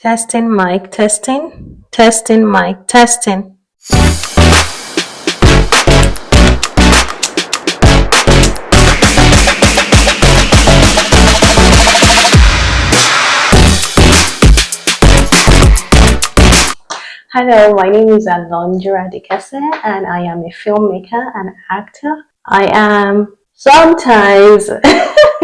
Testing mic, testing mic, testing. Hello, my name is Alondra Dikese and I am a filmmaker and actor. I am sometimes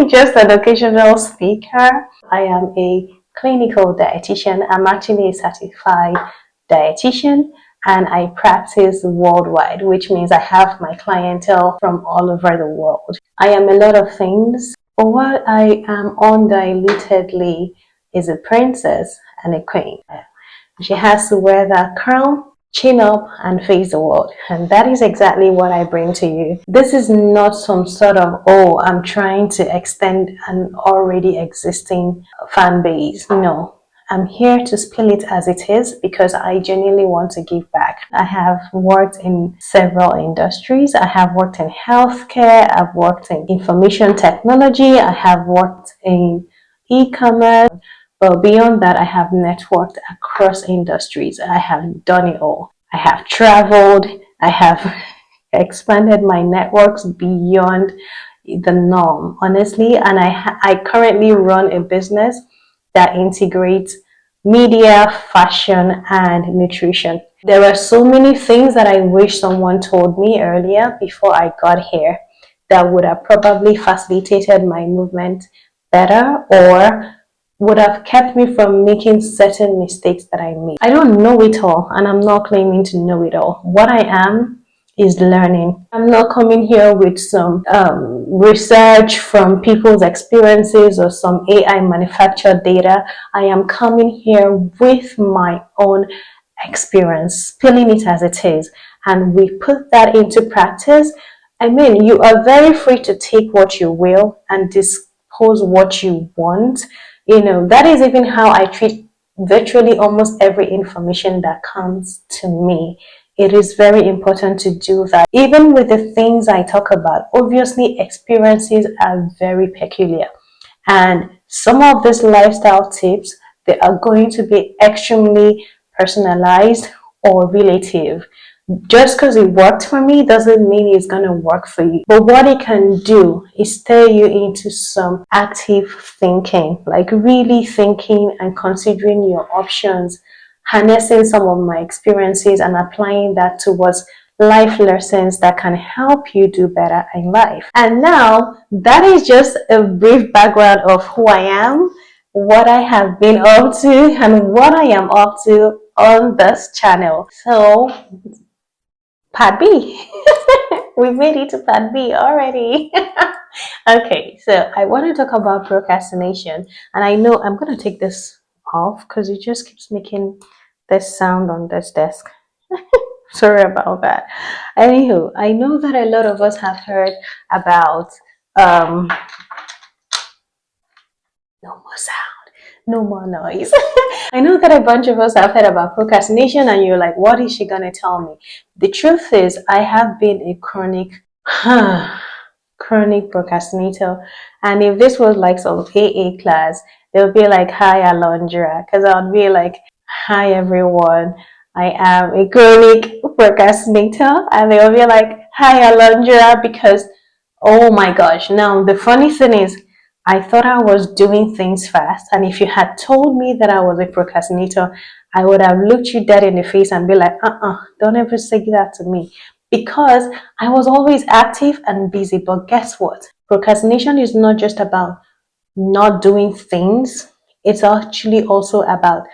just an occasional speaker. I am a clinical dietitian. I'm actually a certified dietitian and I practice worldwide, which means I have my clientele from all over the world. I am a lot of things, but what I am undilutedly is a princess and a queen. She has to wear that crown, chin up, and face the world. And that is exactly what I bring to you. This is not some sort of, oh, I'm trying to extend an already existing fan base. No. I'm here to spill it as it is because I genuinely want to give back. I have worked in several industries. I have worked in healthcare. I've worked in information technology. I have worked in e-commerce. But beyond that, I have networked across industries. I have done it all. I have traveled. I have expanded my networks beyond the norm, honestly. And I currently run a business that integrates media, fashion, and nutrition. There are so many things that I wish someone told me earlier before I got here that would have probably facilitated my movement better or would have kept me from making certain mistakes that I made. I don't know it all, and I'm not claiming to know it all. What I am is learning. I'm not coming here with some research from people's experiences or some AI manufactured data. I am coming here with my own experience, spilling it as it is, and we put that into practice. I mean, you are very free to take what you will and dispose what you want. That is even how I treat virtually almost every information that comes to me. It is very important to do that. Even with the things I talk about, obviously experiences are very peculiar. And some of these lifestyle tips, they are going to be extremely personalized or relative. Just because it worked for me doesn't mean it's going to work for you. But what it can do is steer you into some active thinking, like really thinking and considering your options, harnessing some of my experiences and applying that towards life lessons that can help you do better in life. And now that is just a brief background of who I am, what I have been up to, and what I am up to on this channel. So Part B. We made it to part B already. Okay, so I want to talk about procrastination. And I know I'm going to take this off because it just keeps making this sound on this desk. Sorry about that. Anywho, I know that a lot of us have heard about no more sound, no more noise. I know that a bunch of us have heard about procrastination and you're like, what is she gonna tell me? The truth is, I have been a chronic procrastinator. And if this was like some AA class, they'll be like, hi Alondra, because I'll be like, hi everyone, I am a chronic procrastinator. And they'll be like, hi Alondra, because oh my gosh. Now the funny thing is, I thought I was doing things fast, and if you had told me that I was a procrastinator, I would have looked you dead in the face and be like, don't ever say that to me, because I was always active and busy. But guess what? Procrastination is not just about not doing things, it's actually also about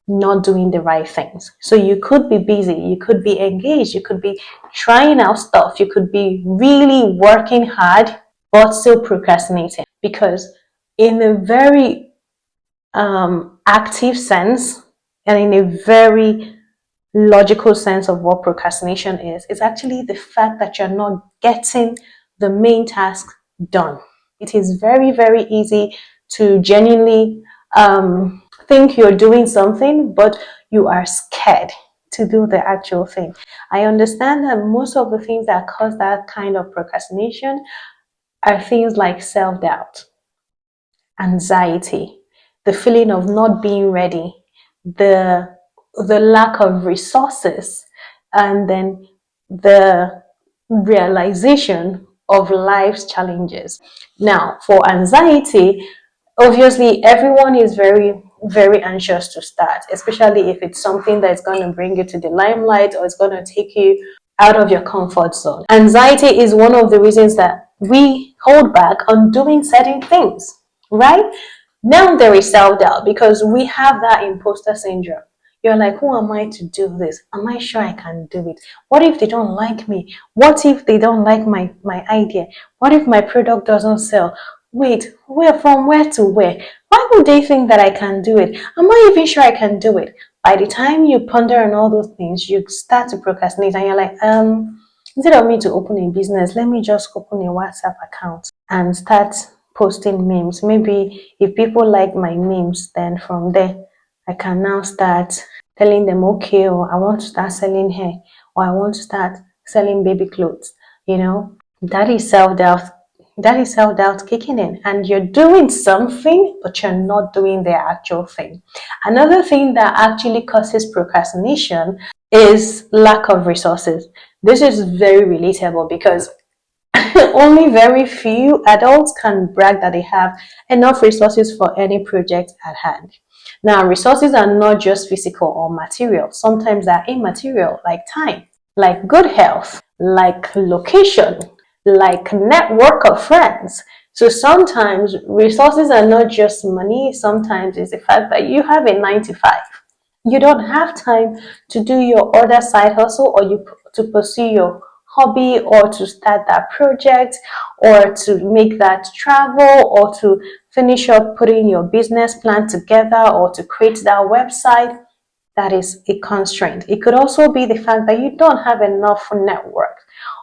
not doing the right things. So you could be busy, you could be engaged, you could be trying out stuff, you could be really working hard, but still procrastinating. Because in a very active sense and in a very logical sense of what procrastination is, it's actually the fact that you're not getting the main task done. It is very, very easy to genuinely think you're doing something, but you are scared to do the actual thing. I understand that most of the things that cause that kind of procrastination are things like self-doubt, anxiety, the feeling of not being ready, the lack of resources, and then the realization of life's challenges. Now, for anxiety, obviously everyone is very anxious to start, especially if it's something that's going to bring you to the limelight or it's going to take you out of your comfort zone. Anxiety is one of the reasons that we hold back on doing certain things, right? Now there is self-doubt because we have that imposter syndrome. You're like, who am I to do this? Am I sure I can do it? What if they don't like me? What if they don't like my idea? What if my product doesn't sell? Wait, where to where? Why would they think that I can do it? Am I even sure I can do it? By the time you ponder on all those things, you start to procrastinate and you're like, instead of me to open a business, let me just open a WhatsApp account and start posting memes. Maybe if people like my memes, then from there I can now start telling them, okay, or I want to start selling hair, or I want to start selling baby clothes. That is self-doubt. That is self-doubt kicking in, and you're doing something, but you're not doing the actual thing. Another thing that actually causes procrastination is lack of resources. This is very relatable because only very few adults can brag that they have enough resources for any project at hand. Now, resources are not just physical or material. Sometimes they're immaterial, like time, like good health, like location, like network of friends. So sometimes resources are not just money. Sometimes it's the fact that you have a 9 to 5. You don't have time to do your other side hustle, or to pursue your hobby, or to start that project, or to make that travel, or to finish up putting your business plan together, or to create that website. That is a constraint. It could also be the fact that you don't have enough network,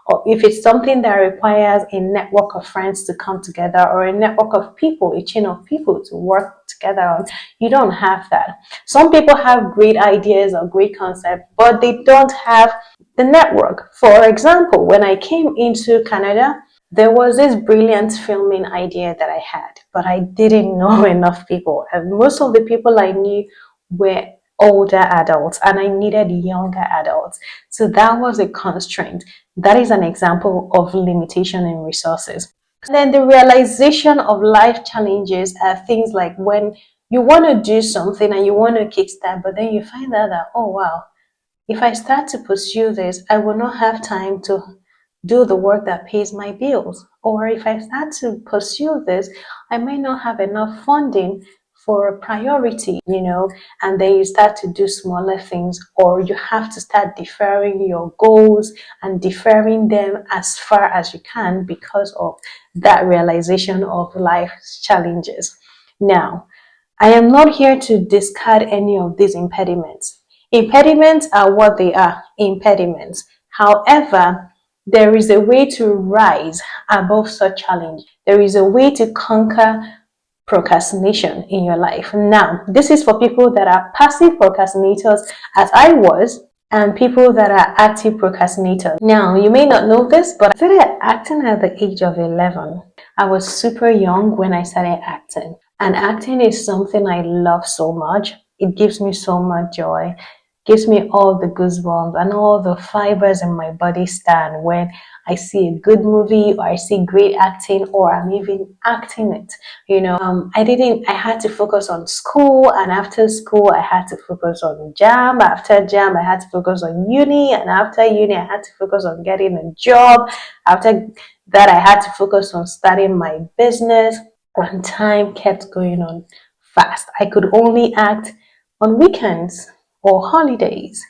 or if it's something that requires a network of friends to come together, or a network of people, a chain of people to work together on, you don't have that. Some people have great ideas or great concepts, but they don't have the network. For example, when I came into Canada, there was this brilliant filming idea that I had, but I didn't know enough people. And most of the people I knew were older adults, and I needed younger adults. So that was a constraint. That is an example of limitation in resources. And then the realization of life challenges are things like when you want to do something and you want to kickstart, but then you find out that, oh wow, if I start to pursue this, I will not have time to do the work that pays my bills. Or if I start to pursue this, I may not have enough funding for a priority, and then you start to do smaller things, or you have to start deferring your goals and deferring them as far as you can because of that realization of life's challenges. Now, I am not here to discard any of these impediments. Impediments are what they are, impediments. However, there is a way to rise above such challenge. There is a way to conquer procrastination in your life. Now, this is for people that are passive procrastinators, as I was, and people that are active procrastinators. Now, you may not know this, but I started acting at the age of 11. I was super young when I started acting, and acting is something I love so much. It gives me so much joy, gives me all the goosebumps and all the fibers in my body stand when I see a good movie, or I see great acting, or I'm even acting it. I had to focus on school, and after school I had to focus on jam. After jam I had to focus on uni, and after uni I had to focus on getting a job. After that I had to focus on starting my business, and time kept going on fast. I could only act on weekends or holidays.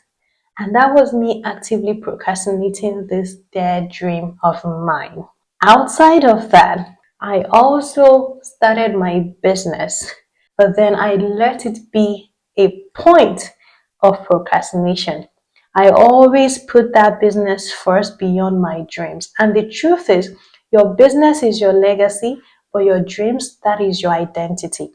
And that was me actively procrastinating this dead dream of mine. Outside of that, I also started my business, but then I let it be a point of procrastination. I always put that business first beyond my dreams. And the truth is, your business is your legacy, but your dreams, that is your identity.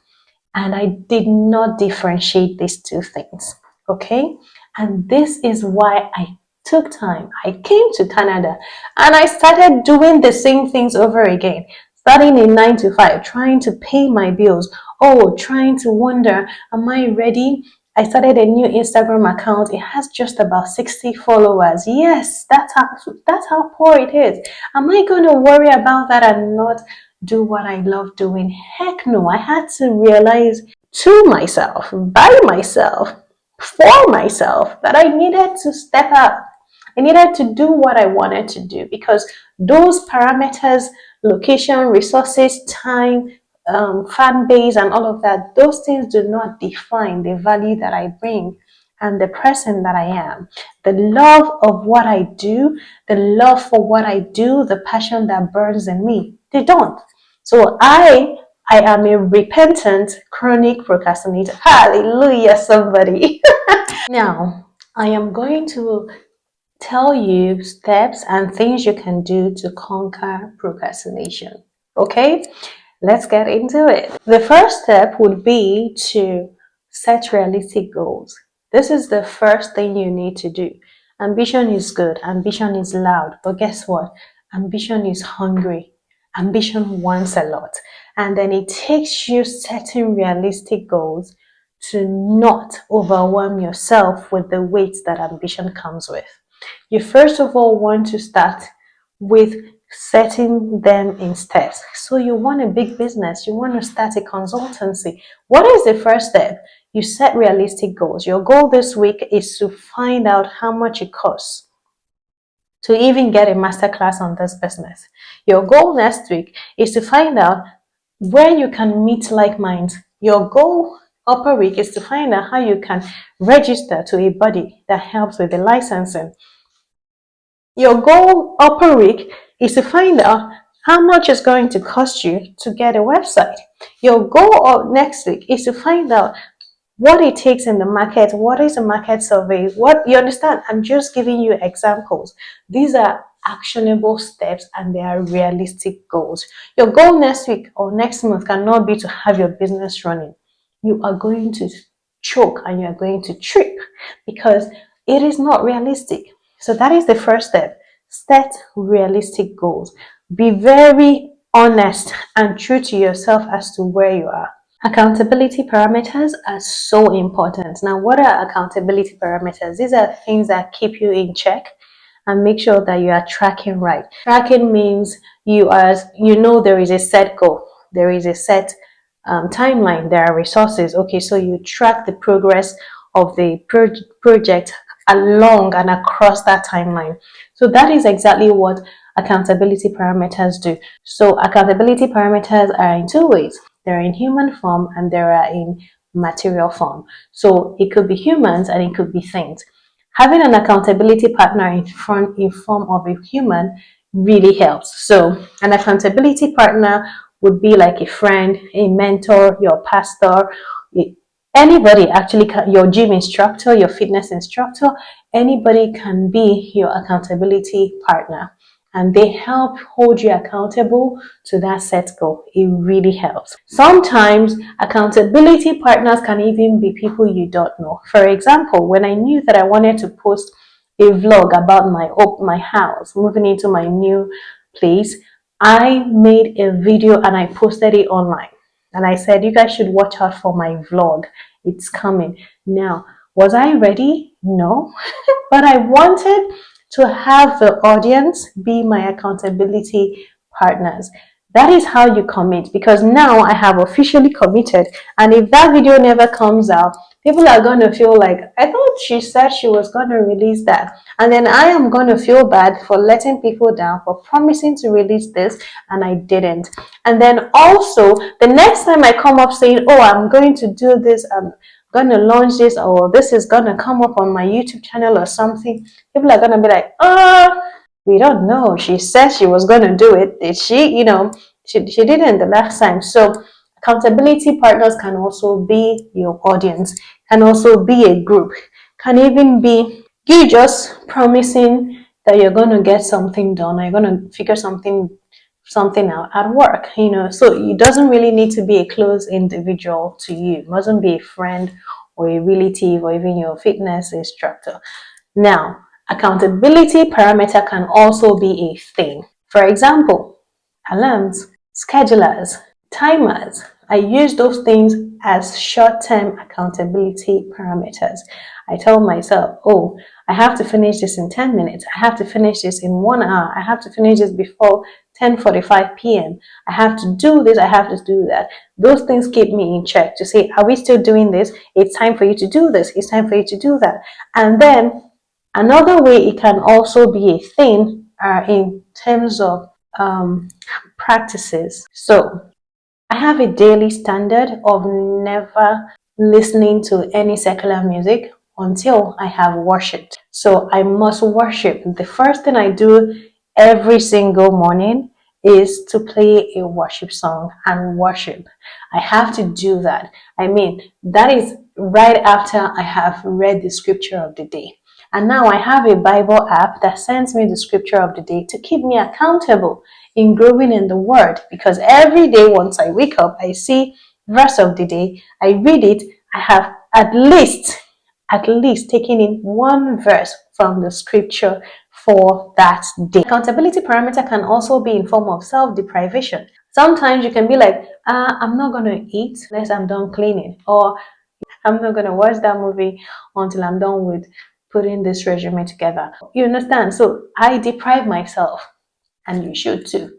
And I did not differentiate these two things. Okay? And this is why I took time. I came to Canada and I started doing the same things over again. Starting in 9 to 5, trying to pay my bills. Oh, trying to wonder, am I ready? I started a new Instagram account. It has just about 60 followers. Yes, that's how poor it is. Am I going to worry about that and not do what I love doing? Heck no. I had to realize to myself, by myself, for myself, that I needed to step up. I needed to do what I wanted to do because those parameters, location, resources, time, fan base, and all of that, those things do not define the value that I bring and the person that I am. The love of what I do, the love for what I do, the passion that burns in me, they don't. So I am a repentant chronic procrastinator. Hallelujah, somebody. Now, I am going to tell you steps and things you can do to conquer procrastination. Okay, let's get into it. The first step would be to set realistic goals. This is the first thing you need to do. Ambition is good, ambition is loud, but guess what? Ambition is hungry. Ambition wants a lot. And then it takes you setting realistic goals to not overwhelm yourself with the weight that ambition comes with. You first of all want to start with setting them in steps. So you want a big business, you want to start a consultancy. What is the first step? You set realistic goals. Your goal this week is to find out how much it costs to even get a masterclass on this business. Your goal next week is to find out where you can meet like minds. Your goal upper week is to find out how you can register to a body that helps with the licensing. Your goal upper week is to find out how much it's going to cost you to get a website. Your goal of next week is to find out what it takes in the market, what is a market survey, what you understand. I'm just giving you examples. These are actionable steps and they are realistic goals. Your goal next week or next month cannot be to have your business running. You are going to choke and you are going to trip because it is not realistic. So that is the first step. Set realistic goals. Be very honest and true to yourself as to where you are. Accountability parameters are so important. Now, what are accountability parameters? These are things that keep you in check and make sure that you are tracking right. Tracking means you know there is a set goal, there is a set timeline, there are resources. Okay, so you track the progress of the project along and across that timeline. So that is exactly what accountability parameters do. So accountability parameters are in two ways. There are in human form and there are in material form. So it could be humans and it could be things. Having an accountability partner in form of a human really helps. So an accountability partner would be like a friend, a mentor, your pastor, anybody actually, your gym instructor, your fitness instructor, anybody can be your accountability partner. And they help hold you accountable to that set goal. It really helps. Sometimes accountability partners can even be people you don't know. For example, when I knew that I wanted to post a vlog about my house, moving into my new place, I made a video and I posted it online. And I said, you guys should watch out for my vlog. It's coming. Now, was I ready? No. But I wanted to have the audience be my accountability partners. That is how you commit, because now I have officially committed. And if that video never comes out, people are going to feel like, I thought she said she was going to release that. And then I am going to feel bad for letting people down, for promising to release this, and I didn't. And then also, the next time I come up saying, oh, I'm going to do this, I'm going to launch this, or this is going to come up on my YouTube channel or something, people are going to be like, we don't know. She said she was going to do it. Did she? She didn't the last time. So accountability partners can also be your audience, can also be a group, can even be you just promising that you're going to get something done, or you're going to figure something out at work, so it doesn't really need to be a close individual to you. It mustn't be a friend or a relative or even your fitness instructor. Now, accountability parameter can also be a thing. For example, alarms, schedulers, timers, I use those things as short-term accountability parameters. I tell myself, oh, I have to finish this in 10 minutes. I have to finish this in 1 hour. I have to finish this before 10:45 p.m. I have to do this. I have to do that. Those things keep me in check to say, are we still doing this? It's time for you to do this. It's time for you to do that. And then another way it can also be a thing in terms of practices. So I have a daily standard of never listening to any secular music until I have worshipped. So I must worship. The first thing I do every single morning is to play a worship song and worship. I have to do that. I mean, that is right after I have read the scripture of the day. And now I have a Bible app that sends me the scripture of the day to keep me accountable in growing in the word, because every day once I wake up, I see verse of the day, I read it, I have at least taken in one verse from the scripture for that day. Accountability parameter can also be in form of self-deprivation. Sometimes you can be like, I'm not going to eat unless I'm done cleaning, or I'm not going to watch that movie until I'm done with putting this resume together. You understand? So I deprive myself, and you should too.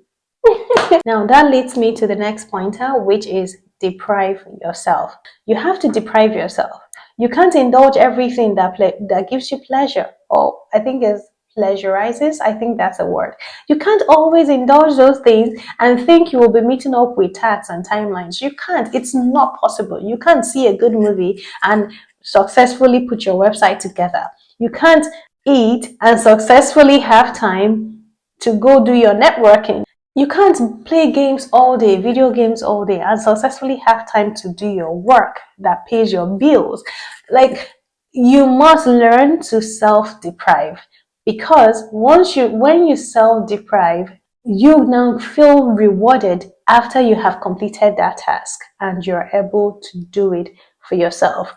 Now that leads me to the next pointer, which is deprive yourself. You have to deprive yourself. You can't indulge everything that gives you pleasure, or I think is pleasurizes. I think that's a word. You can't always indulge those things and think you will be meeting up with tasks and timelines. You can't. It's not possible. You can't see a good movie and successfully put your website together. You can't eat and successfully have time to go do your networking. You can't play games all day, video games all day, and successfully have time to do your work that pays your bills. Like, you must learn to self-deprive, because when you self-deprive, you now feel rewarded after you have completed that task and you're able to do it for yourself.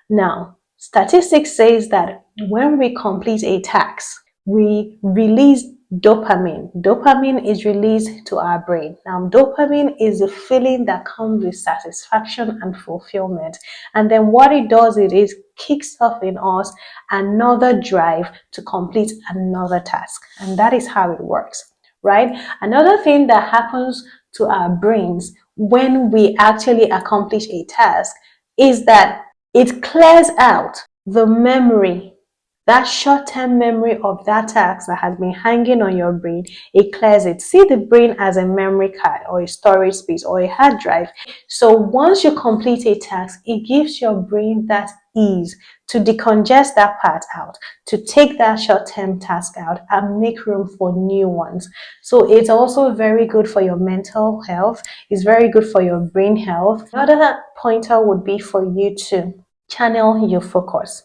Now, statistics says that when we complete a task, we release dopamine. Dopamine is released to our brain. Now, dopamine is a feeling that comes with satisfaction and fulfillment. And then what it does, it is kicks off in us another drive to complete another task. And that is how it works, right? Another thing that happens to our brains when we actually accomplish a task is that it clears out the memory, that short-term memory of that task that has been hanging on your brain. It clears it. See the brain as a memory card or a storage space or a hard drive. So once you complete a task, it gives your brain that ease to decongest that part out, to take that short-term task out and make room for new ones. So it's also very good for your mental health. It's very good for your brain health. Another pointer would be for you to channel your focus.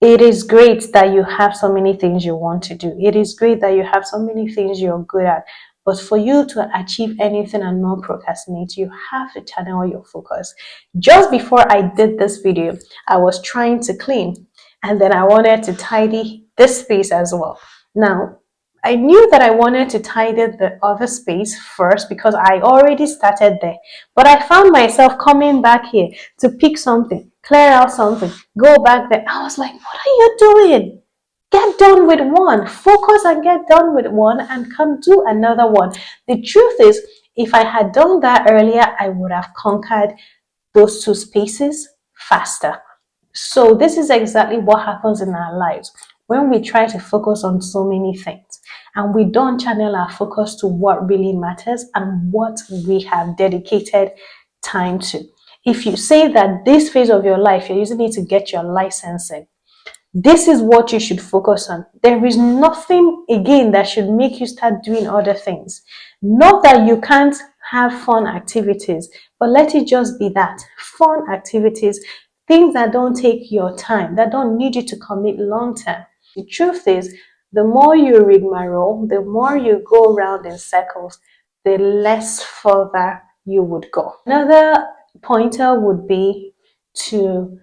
It is great that you have so many things you want to do. It is great that you have so many things you're good at. But for you to achieve anything and not procrastinate, you have to channel your focus. Just before I did this video, I was trying to clean, and then I wanted to tidy this space as well. Now, I knew that I wanted to tidy the other space first because I already started there. But I found myself coming back here to pick something, clear out something, go back there. I was like, what are you doing? Get done with one. Focus and get done with one and come do another one. The truth is, if I had done that earlier, I would have conquered those two spaces faster. So this is exactly what happens in our lives when we try to focus on so many things and we don't channel our focus to what really matters and what we have dedicated time to. If you say that this phase of your life, you're using it to get your licensing, this is what you should focus on. There is nothing, again, that should make you start doing other things. Not that you can't have fun activities, but let it just be that. Fun activities, things that don't take your time, that don't need you to commit long term. The truth is, the more you rigmarole, the more you go around in circles, the less further you would go. Another pointer would be to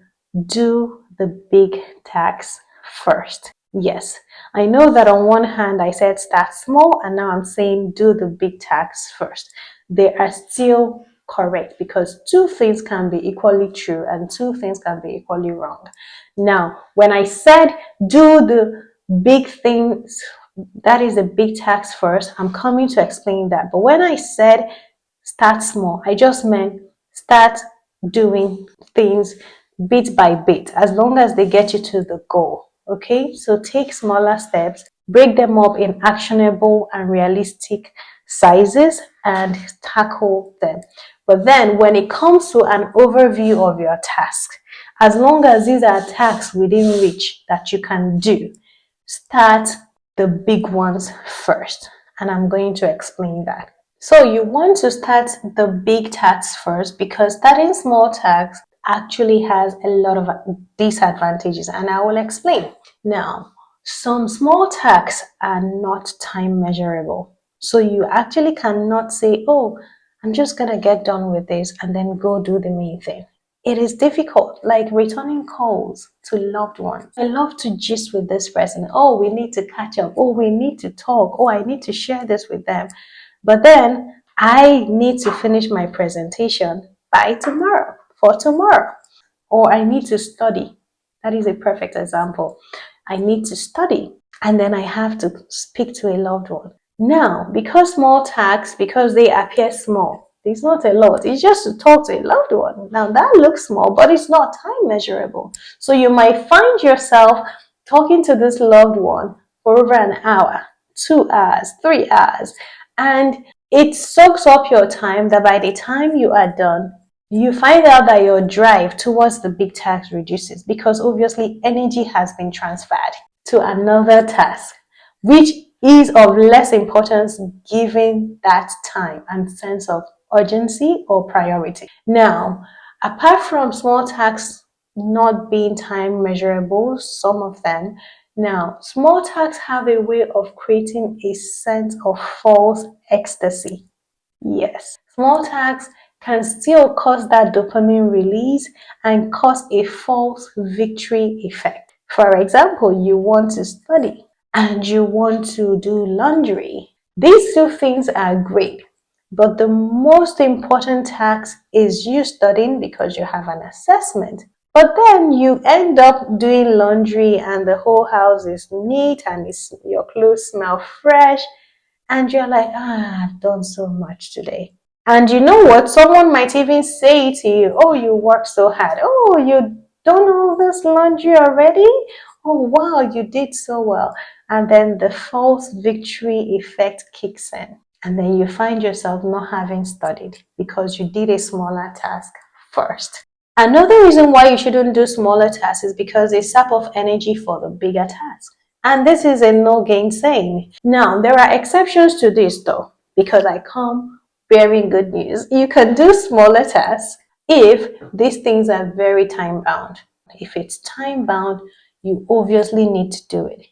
do the big tasks first. Yes, I know that on one hand I said start small, and now I'm saying do the big tasks first. They are still correct, because two things can be equally true and two things can be equally wrong. Now, when I said do the big things, that is a big task first, I'm coming to explain that. But when I said start small, I just meant start doing things bit by bit, as long as they get you to the goal. Okay, so take smaller steps, break them up in actionable and realistic sizes, and tackle them. But then when it comes to an overview of your task, as long as these are tasks within reach that you can do, start the big ones first. And I'm going to explain that. So you want to start the big tasks first, because starting small tasks actually has a lot of disadvantages, and I will explain. Now, some small tasks are not time measurable. So you actually cannot say, oh, I'm just going to get done with this and then go do the main thing. It is difficult, like returning calls to loved ones. I love to gist with this person. Oh, we need to catch up. Oh, we need to talk. Oh, I need to share this with them. But then I need to finish my presentation by tomorrow, for tomorrow. Or I need to study. That is a perfect example. I need to study, and then I have to speak to a loved one. Now, because small tasks, because they appear small, it's not a lot. It's just to talk to a loved one. Now, that looks small, but it's not time measurable. So you might find yourself talking to this loved one for over an hour, 2 hours, 3 hours, and it soaks up your time that by the time you are done, you find out that your drive towards the big task reduces, because obviously energy has been transferred to another task, which is of less importance given that time and sense of urgency or priority. Now, apart from small tasks not being time measurable, some of them, now, small tasks have a way of creating a sense of false ecstasy. Yes, small tasks can still cause that dopamine release and cause a false victory effect. For example, you want to study and you want to do laundry. These two things are great, but the most important task is you studying because you have an assessment. But then you end up doing laundry and the whole house is neat and your clothes smell fresh, and you're like, I've done so much today. And you know what? Someone might even say to you, oh, you worked so hard. Oh, you done all this laundry already? Oh, wow, you did so well. And then the false victory effect kicks in. And then you find yourself not having studied because you did a smaller task first. Another reason why you shouldn't do smaller tasks is because they sap off energy for the bigger task. And this is a no gain saying. Now, there are exceptions to this though, because I come bearing good news. You can do smaller tasks if these things are very time bound. If it's time bound, you obviously need to do it.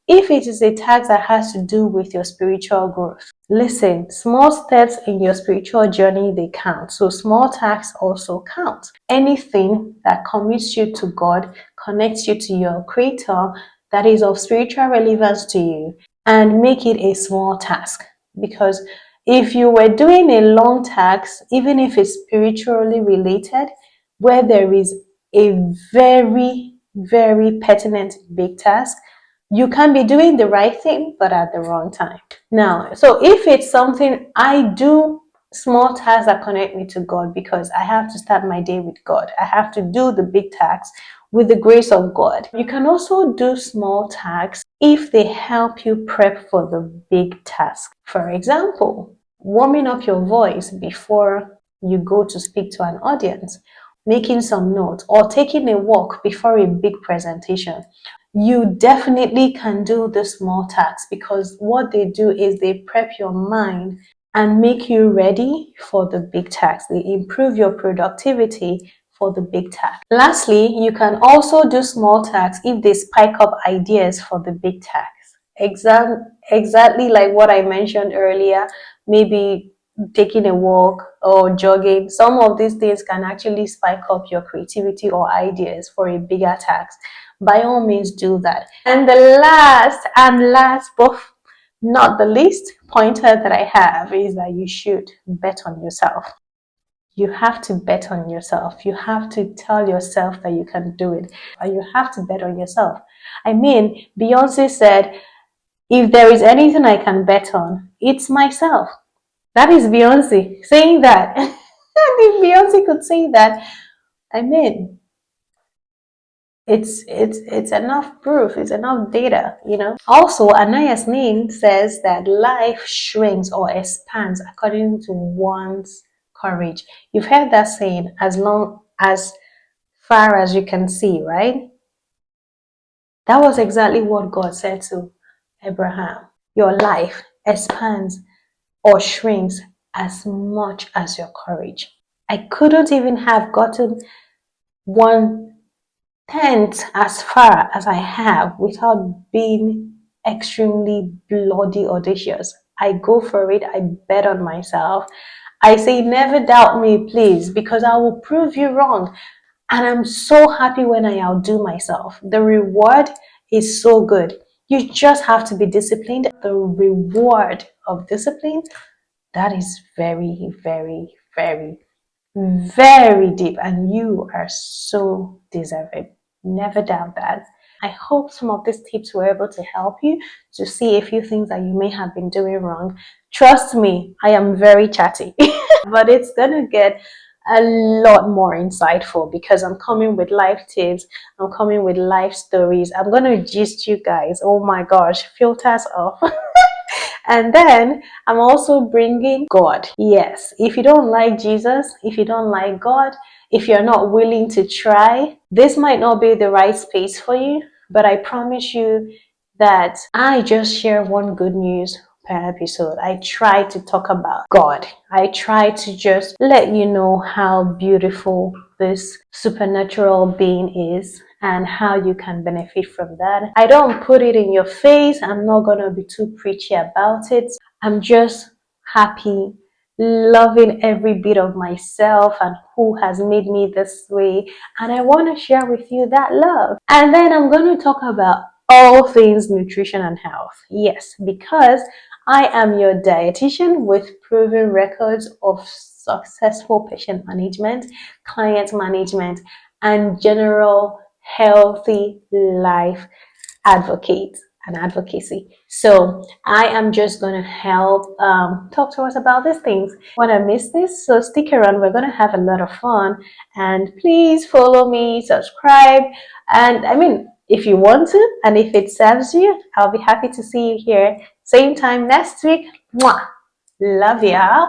If it is a task that has to do with your spiritual growth, listen, small steps in your spiritual journey, they count. So small tasks also count. Anything that commits you to God, connects you to your creator, that is of spiritual relevance to you, and make it a small task. Because if you were doing a long task, even if it's spiritually related, where there is a very, very pertinent big task, you can be doing the right thing, but at the wrong time. Now, so if it's something I do, small tasks that connect me to God, because I have to start my day with God. I have to do the big tasks with the grace of God. You can also do small tasks if they help you prep for the big task. For example, warming up your voice before you go to speak to an audience, making some notes, or taking a walk before a big presentation. You definitely can do the small tasks, because what they do is they prep your mind and make you ready for the big task. They improve your productivity for the big task. Lastly, you can also do small tasks if they spike up ideas for the big task. Exactly like what I mentioned earlier, maybe taking a walk or jogging. Some of these things can actually spike up your creativity or ideas for a bigger task. By all means, do that. And the last but not the least pointer that I have is that you should bet on yourself. You have to bet on yourself. You have to tell yourself that you can do it. And you have to bet on yourself. I mean, Beyonce said, if there is anything I can bet on, it's myself. That is Beyonce saying that. And if Beyonce could say that, I mean, it's enough proof, it's enough data. Also, Anais Nin says that life shrinks or expands according to one's courage. You've heard that saying, as far as you can see, right? That was exactly what God said to Abraham. Your life expands or shrinks as much as your courage. I couldn't even have gotten 1/10 as far as I have without being extremely bloody audacious. I go for it, I bet on myself. I say, never doubt me, please, because I will prove you wrong. And I'm so happy when I outdo myself. The reward is so good. You just have to be disciplined. The reward of discipline, that is very, very, very, very deep, and you are so deserving. Never doubt that. I hope some of these tips were able to help you to see a few things that you may have been doing wrong. Trust me, I am very chatty, but it's gonna get a lot more insightful because I'm coming with life tips, I'm coming with life stories. I'm gonna gist you guys. Oh my gosh, filters off. And then I'm also bringing God. Yes, if you don't like Jesus, if you don't like God, if you're not willing to try, this might not be the right space for you. But I promise you that I just share one good news per episode. I try to talk about God. I try to just let you know how beautiful this supernatural being is and how you can benefit from that. I don't put it in your face. I'm not going to be too preachy about it. I'm just happy, loving every bit of myself and who has made me this way. And I want to share with you that love. And then I'm going to talk about all things nutrition and health. Yes, because I am your dietitian with proven records of successful patient management, client management, and general healthy life advocate and advocacy. So I am just going to help talk to us about these things. Want to miss this? So stick around. We're going to have a lot of fun. And please follow me, subscribe. And I mean, if you want to, and if it serves you, I'll be happy to see you here. Same time next week. Mwah. Love ya.